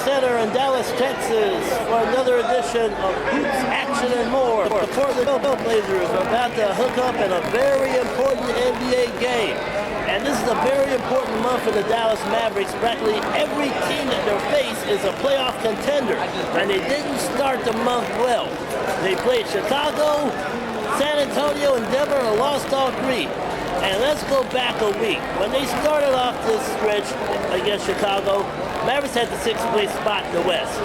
Center in Dallas, Texas for another edition of Hoops, Action, and More. The Portland Blazers are about to hook up in a very important NBA game. And this is a very important month for the Dallas Mavericks. Practically every team that they face is a playoff contender. And they didn't start the month well. They played Chicago, San Antonio, and Denver and lost all three. And let's go back a week. When they started off this stretch against Chicago, Mavericks had the 6th place spot in the West.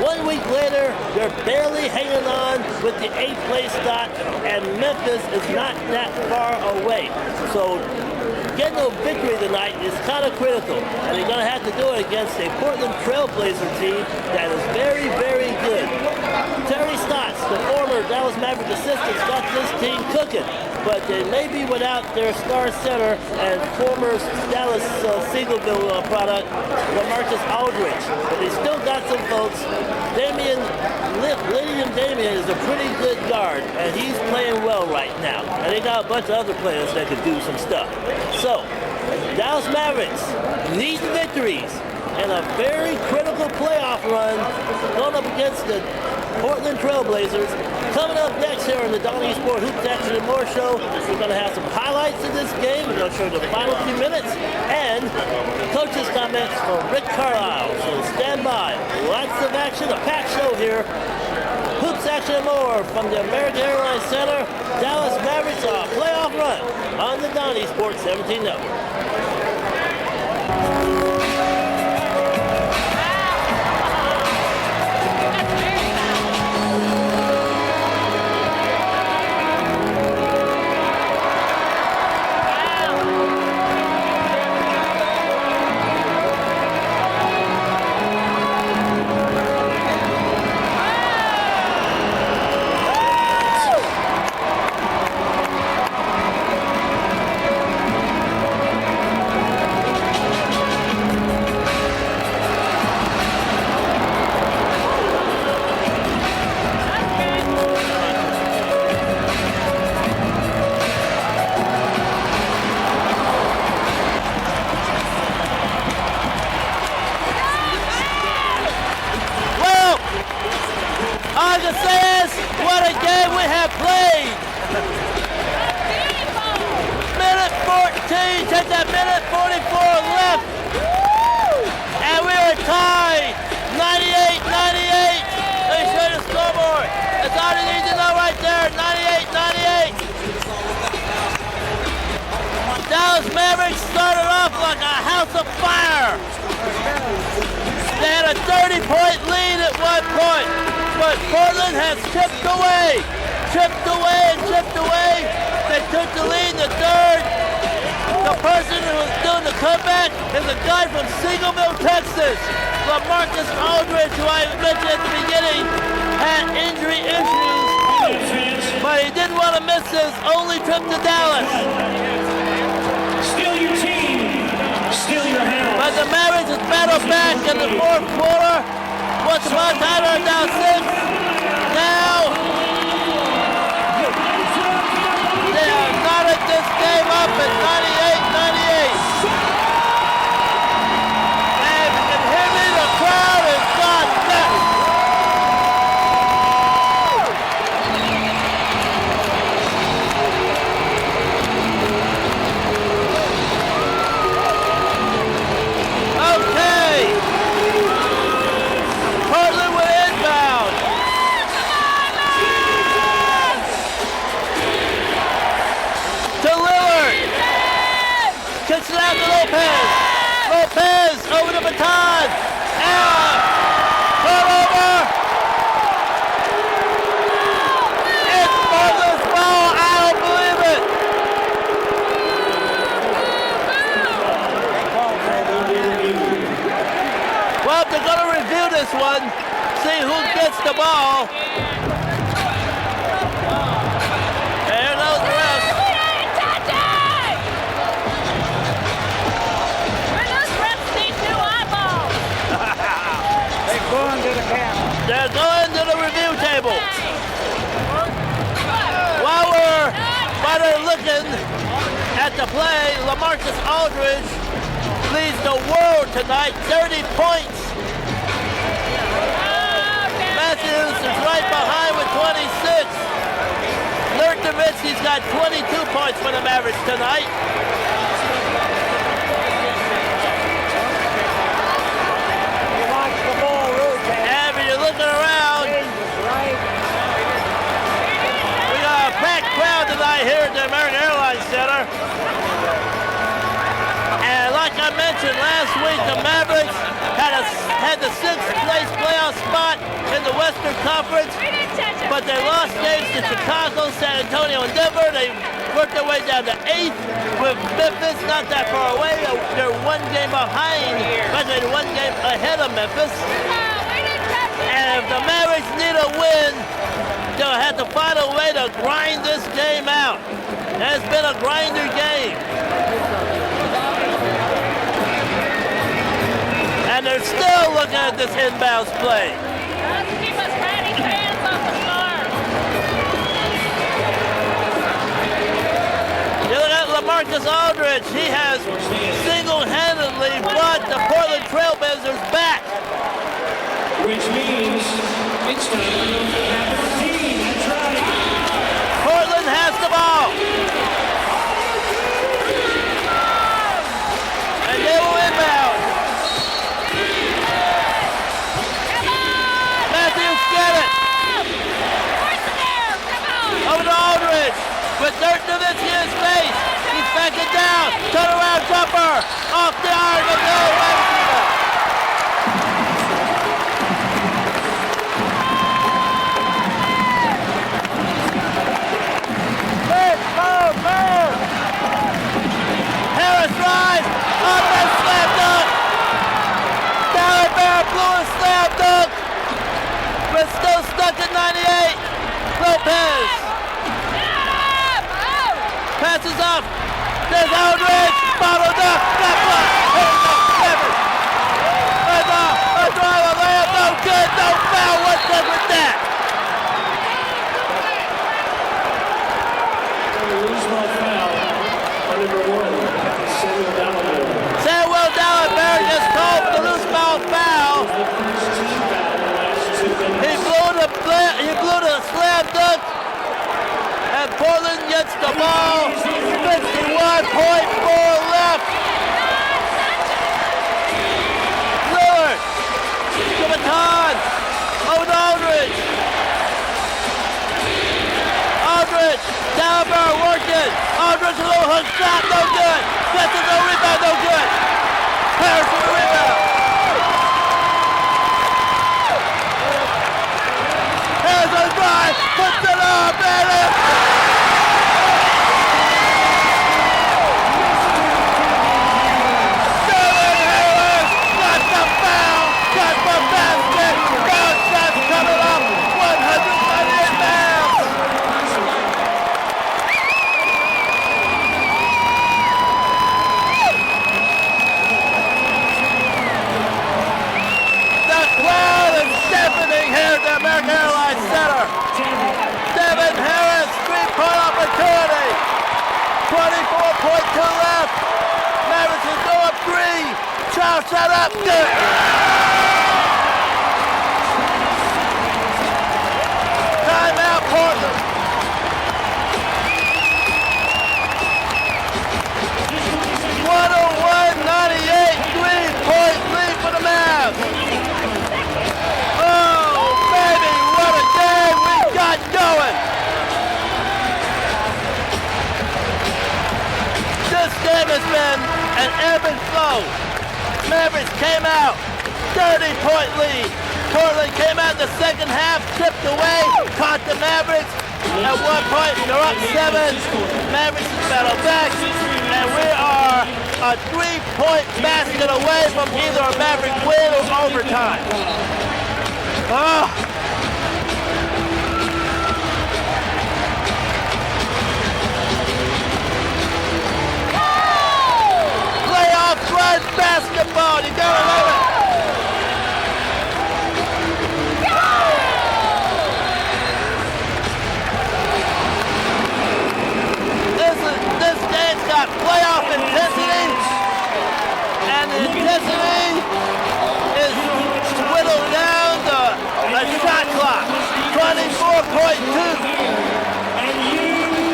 1 week later, they're barely hanging on with the 8th place spot, and Memphis is not that far away. So getting a victory tonight is kind of critical, and they're going to have to do it against a Portland Trailblazer team that is very, very good. Terry Stotts, the former Dallas Mavericks assistant, got this team cooking, but they may be without their star center and former Dallas Siegelville product, LaMarcus Aldridge. But they still got some folks. Damian is a pretty good guard, and he's playing well right now. And they got a bunch of other players that could do some stuff. So, Dallas Mavericks need victories in a very critical playoff run going up against the Portland Trailblazers. Coming up next here on the Donnie Sport Hoops Action and More show, we're going to have some highlights of this game. We're going to show the final few minutes and coach's comments from Rick Carlsile. So stand by. Lots of action, a packed show here. Hoops Action and More from the American Airlines Center. Dallas Mavericks on a playoff run on the Donnie Sport 17 Network. All I can say is, what a game we have played. Minute 14, take that minute 44 left. And we are tied, 98-98. Let me show you the scoreboard. That's all you need to know right there, 98-98. Dallas Mavericks started off like a house of fire. They had a 30-point lead at one point. But Portland has chipped away. They took the lead in the third. The person who was doing the comeback is a guy from Siegelville, Texas. LaMarcus Aldridge, who I mentioned at the beginning, had injury issues. But he didn't want to miss his only trip to Dallas. Still your team, still your hands. But the Mavericks has battled back in the fourth quarter. Once upon a time, they're down 6. Now, they are knotted this game up at 98-98. And if you can hear me, the crowd is gone nuts. Okay. Portland with inbound. To Lillard. Kicks it out to Lopez. Lopez over the baton. Out. Turnover. It's Portland's ball. I don't believe it. Well, they're going to review this one, see who gets the ball. There goes the rest. They're going to the review table. While they're looking at the play, LaMarcus Aldridge leads the world tonight, 30 points, Nowitzki's got 22 points for the Mavericks tonight. And when you're looking around, we got a packed crowd tonight here at the American Airlines Center. And like I mentioned last week, the Mavericks had the 6th place playoff spot in the Western Conference, but they lost games to Chicago, San Antonio, and Denver. They worked their way down to 8th with Memphis not that far away. They're one game behind, actually one game ahead of Memphis. And if the Mavericks need a win, they'll have to find a way to grind this game out. And it's been a grinder game. And they're still looking at this inbounds play. Keep us ready, hands off the star. You look at LaMarcus Aldridge. He has single-handedly brought the Portland Trailblazers back. Which means it's time to have a team. That's right. Portland has the ball. And they will inbound. Matthews get it. Over to Aldridge. With Dirk Nowitzki in his face. He's backing down. Turnaround jumper. Off the iron. But no. Harris drives. Up and slam dunk. Dallas Mavericks blew a slam dunk. But still stuck at 98. Lopez. Passes up. There's Aldridge. Bottled up. Got blocked. A drive, a layup. No good. No foul. What's up with that? Samuel Dallas just called the loose ball foul. He blew the slam dunk, and Portland gets the ball. 51.4 left. Lillard to Baton. Over to Aldridge. Aldridge, Dallas working. Aldridge a little hook shot, no good. Gets it, no rebound, no good. Harris with the rebound. Harris on the drive, puts it up, and Sterling Harris got the foul, got the basket. Foul shots coming up, 198 pounds. The crowd is deafening here at the American Airlines Center. Devin Harris, three-point opportunity. 24.2 left. Mavericks will go up 3. Child shot up. Good. Timeout, Portland. 101-98, 3-point lead for the Mavs. Oh, baby, what a game we got going. This game has been an ebb and flow. Mavericks came out, 30-point lead. Portland came out in the second half, tipped away, caught the Mavericks. At one point, they're up 7. Mavericks is battled back, and we are a 3-point basket away from either a Maverick win or overtime. Oh. Playoff run basketball, you gotta love it. This game's got playoff intensity, and the intensity is whittled down to a shot clock, 24.2.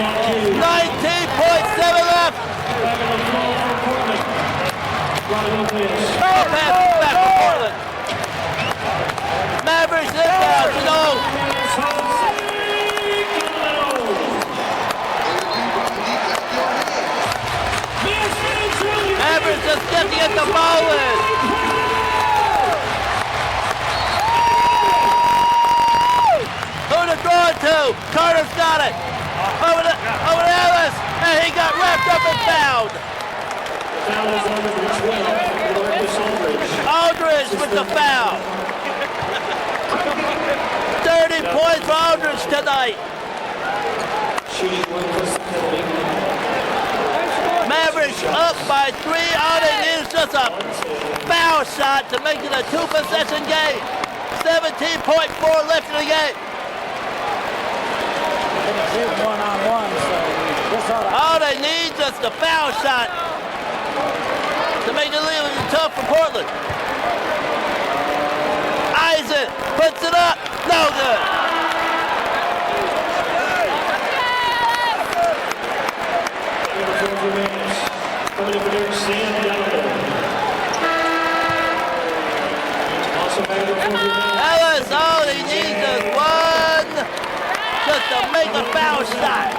19.7 left. Oh, pass back to Portland. Mavericks inbound, you know. Mavericks just get to get the ball in. Who to throw it to? Carter's got it. Over to Ellis. And he got wrapped up and fouled. Aldridge with the foul. 30 points for Aldridge tonight. Mavericks up by 3. All they need is just a foul shot to make it a 2-possession game. 17.4 left in the game. One-on-one, so this ought to... All they need is just a foul shot to make it really tough for Portland. Isaac puts it up. No good. Ellis, all he needs is one just to make a foul shot.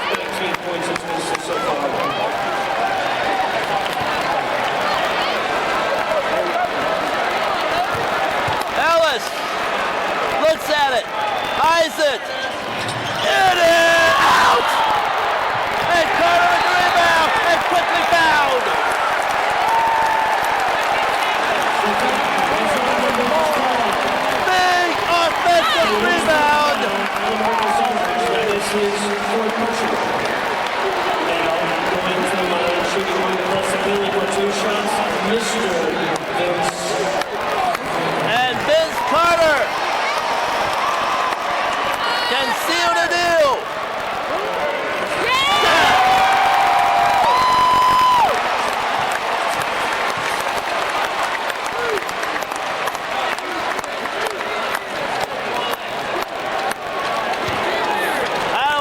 18 points so far. Ellis looks at it. Isaac. It is out. And Carter with the rebound and quickly fouled. Big offensive rebound. This is fourth person. Now going to shooting one less ability for 2 shots. Mr. Vince. And Vince Carter can seal the deal.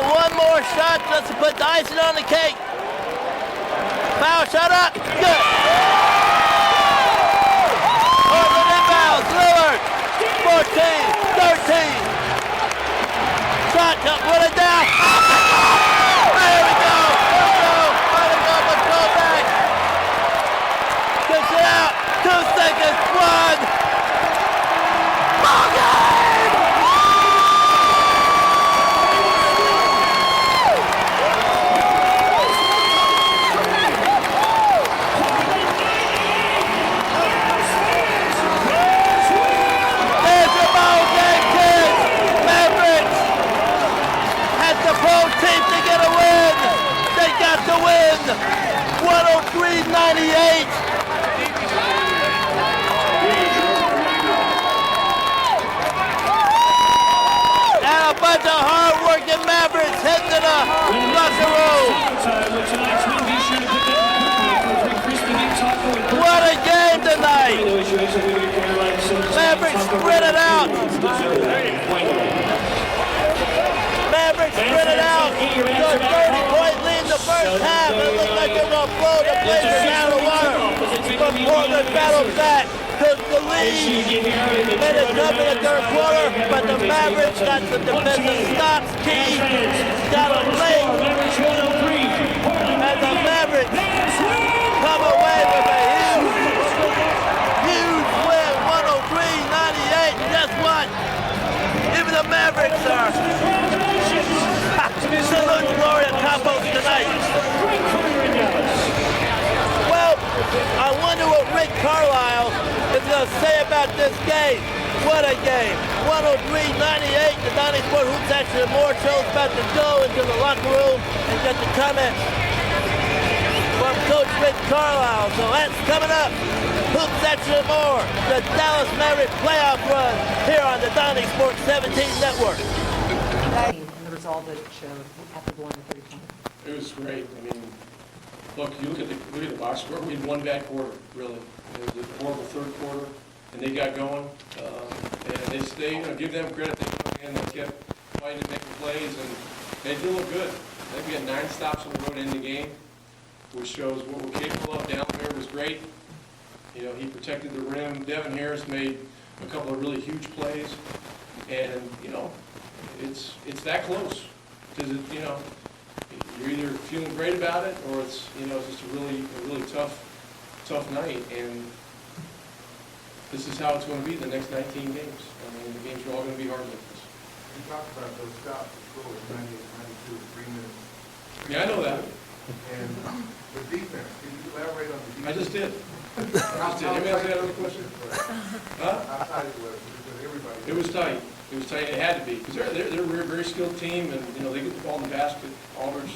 One more shot just to put the icing on the cake. Foul shot up. Good. Portland inbounds. Lillard. 14, 13. Shot up, put it down. There we go. Let's go. Let's go back. Kicks it out. 2 seconds. 1. Ball game. There's your ball game, kids. Mavericks had the pro team to get a win. They got the win. 103-98. And a bunch of hard-working Mavericks heading to the locker room. What a game tonight. Mavericks spread it out. Mavericks spread it out. Good 30-point lead in the first half. It looked like they were going to blow the Blazers out of the water. But Portland battled back. Took the lead. Made it jump in the third quarter. But the Mavericks got some defensive stops. Key got them late. And the Mavericks come away with a huge win. 103-98. And guess what? Even the Mavericks are salute Gloria Campos tonight. Well, I wonder what Rick Carlsile is going to say about this game. What a game. 103-98. The Donnie Sport Hoops Action and More show is about to go into the locker room and get the comments from Coach Rick Carlsile. So that's coming up. Hoops Action and More. The Dallas Mavericks playoff run here on the Donnie Sports 17 Network. And the result that it showed after going to 3 points. It was great. I mean, look, you look at the box score. We had one bad quarter, really. It was a horrible third quarter, and they got going. And they give them credit. They kept fighting and making plays, and they did look good. I think we had 9 stops on the road in the game, which shows what we're capable of. Down there was great. You know, he protected the rim. Devin Harris made a couple of really huge plays, and you know, it's that close. Because you know, you're either feeling great about it, or it's just a really tough night. And this is how it's going to be the next 19 games. I mean, the games are all going to be hard like this. You talked about those stops, the score was 98, 92, 3 minutes. Yeah, I know that. And the defense, can you elaborate on the defense? I just did. Anybody else got another question? Huh? How tight it was, because everybody. It was tight. It was tight. It had to be, because they're a very skilled team, and you know they get the ball in the basket. Aldridge,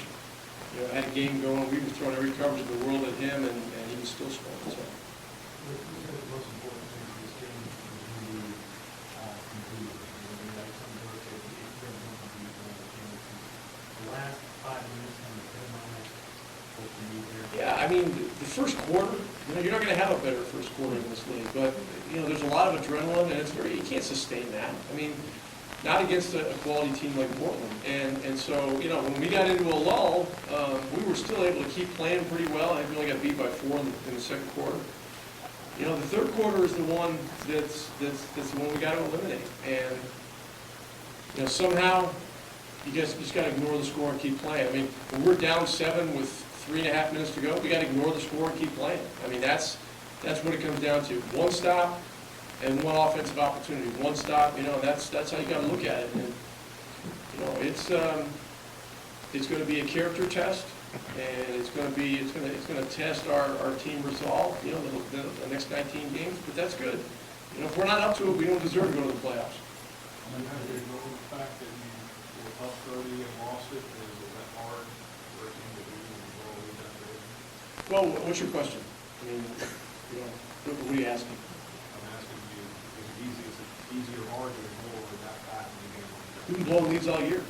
you know, had a game going. We were throwing every coverage in the world at him, and he was still scoring. So. Yeah, I mean, the first quarter, you know, you're not going to have a better first quarter in this league, but, you know, there's a lot of adrenaline, and it's you can't sustain that. I mean, not against a quality team like Portland. And so, you know, when we got into a lull, we were still able to keep playing pretty well. I think we only got beat by 4 in the second quarter. You know, the third quarter is the one that's the one we got to eliminate. And, you know, somehow, you just got to ignore the score and keep playing. I mean, when we're down 7 with 3.5 minutes to go, we got to ignore the score and keep playing. I mean, that's what it comes down to. One stop and one offensive opportunity. One stop, you know, and that's how you got to look at it. And, you know, it's going to be a character test, and it's going to test our team resolve. You know, the next 19 games, but that's good. You know, if we're not up to it, we don't deserve to go to the playoffs. I mean, how do you go with the fact that you were up 30 and lost it? Is that hard for a team to do all the way down there? Well, what's your question? I mean, you know, what are you asking? I'm asking you, is it easy or hard to ignore that bad in the game? We've been blowing leads all year.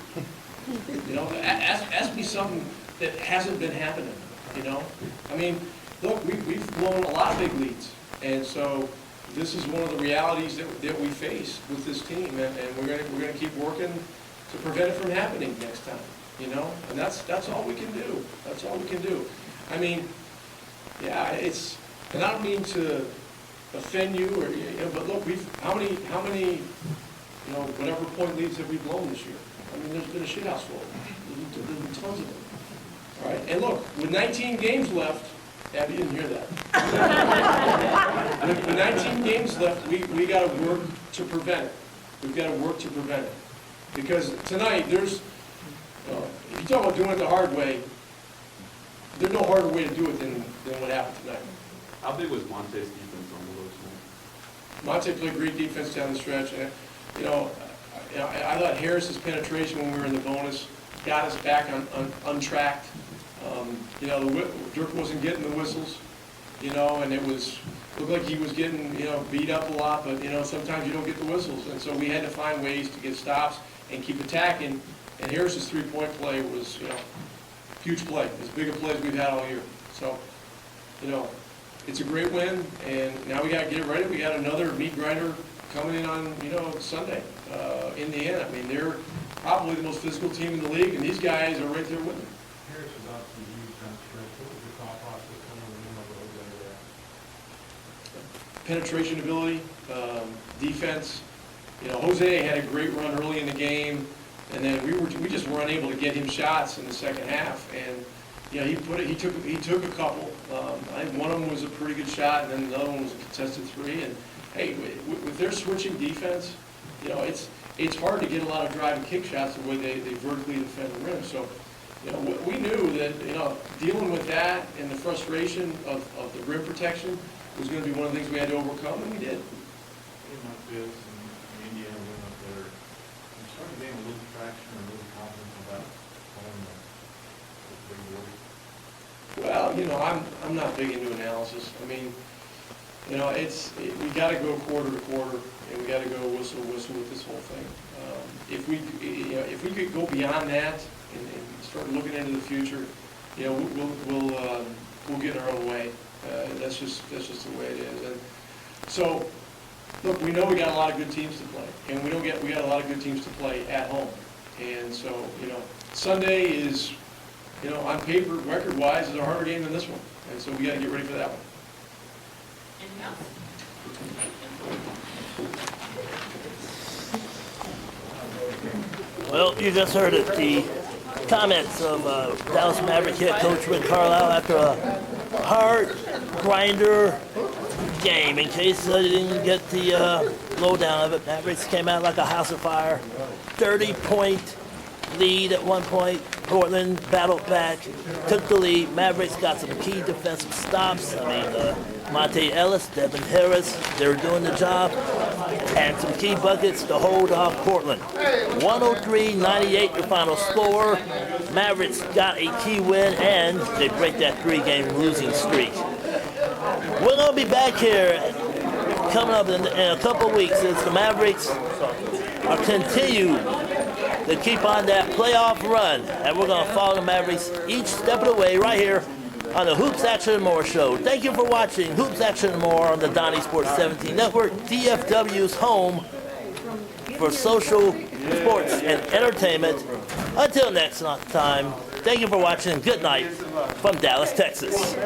You know, ask me something that hasn't been happening, you know? I mean, look, we've blown a lot of big leads, and so this is one of the realities that we face with this team, and we're gonna keep working to prevent it from happening next time, you know? And that's all we can do. That's all we can do. I mean, yeah, and I don't mean to offend you, or you know, but look, how many you know, whatever point leads have we blown this year? I mean, there's been a shithouse full. There's been tons of them. All right, and look, with 19 games left, Abby, you didn't hear that. With 19 games left, we got to work to prevent it. We've got to work to prevent it. Because tonight, if you talk about doing it the hard way, there's no harder way to do it than what happened tonight. How big was Monte's defense on the road tonight? Monte played great defense down the stretch. And, you know, I thought Harris's penetration when we were in the bonus got us back untracked. You know, Dirk wasn't getting the whistles, you know, and looked like he was getting, you know, beat up a lot, but, you know, sometimes you don't get the whistles. And so we had to find ways to get stops and keep attacking. And Harris's three-point play was, you know, huge play, as big a play as we've had all year. So, you know, it's a great win, and now we got to get ready. We got another meat grinder coming in on, you know, Sunday, Indiana. I mean, they're probably the most physical team in the league, and these guys are right there with them. Harris is obviously a huge down stretch. What was your thought process coming in over there? Penetration ability, defense. You know, Jose had a great run early in the game, and then we just were unable to get him shots in the second half. And you know, he took a couple. I think one of them was a pretty good shot, and then another one was a contested three. And hey, with their switching defense, you know, it's hard to get a lot of drive and kick shots the way they vertically defend the rim. So, you know, we knew that, you know, dealing with that and the frustration of the rim protection was going to be one of the things we had to overcome, and we did. In Memphis and Indiana went up there. I'm starting to gain a little traction or a little confidence about playing the big work. Well, you know, I'm not big into analysis. I mean, you know, we got to go quarter to quarter, and we got to go whistle to whistle with this whole thing. If we could go beyond that and start looking into the future, you know, we'll get in our own way. That's just the way it is. And so, look, we know we got a lot of good teams to play, and we got a lot of good teams to play at home. And so, you know, Sunday is you know, on paper, record-wise, is a harder game than this one. And so we got to get ready for that one. Well, you just heard it. The comments of Dallas Mavericks head coach Rick Carlsile after a hard grinder game. In case you didn't get the lowdown of it, Mavericks came out like a house of fire. 30-point lead at one point. Portland battled back, took the lead. Mavericks got some key defensive stops. I mean, Monte Ellis, Devin Harris, they were doing the job. And some key buckets to hold off Portland. 103-98 the final score. Mavericks got a key win, and they break that 3-game losing streak. We're going to be back here coming up in a couple of weeks as the Mavericks are continue to keep on that playoff run. And we're going to follow the Mavericks each step of the way right here on the Hoops Action and More show. Thank you for watching Hoops Action and More on the Donnie Sports 17 Network, DFW's home for social sports and entertainment. Until next time, thank you for watching. Good night from Dallas, Texas.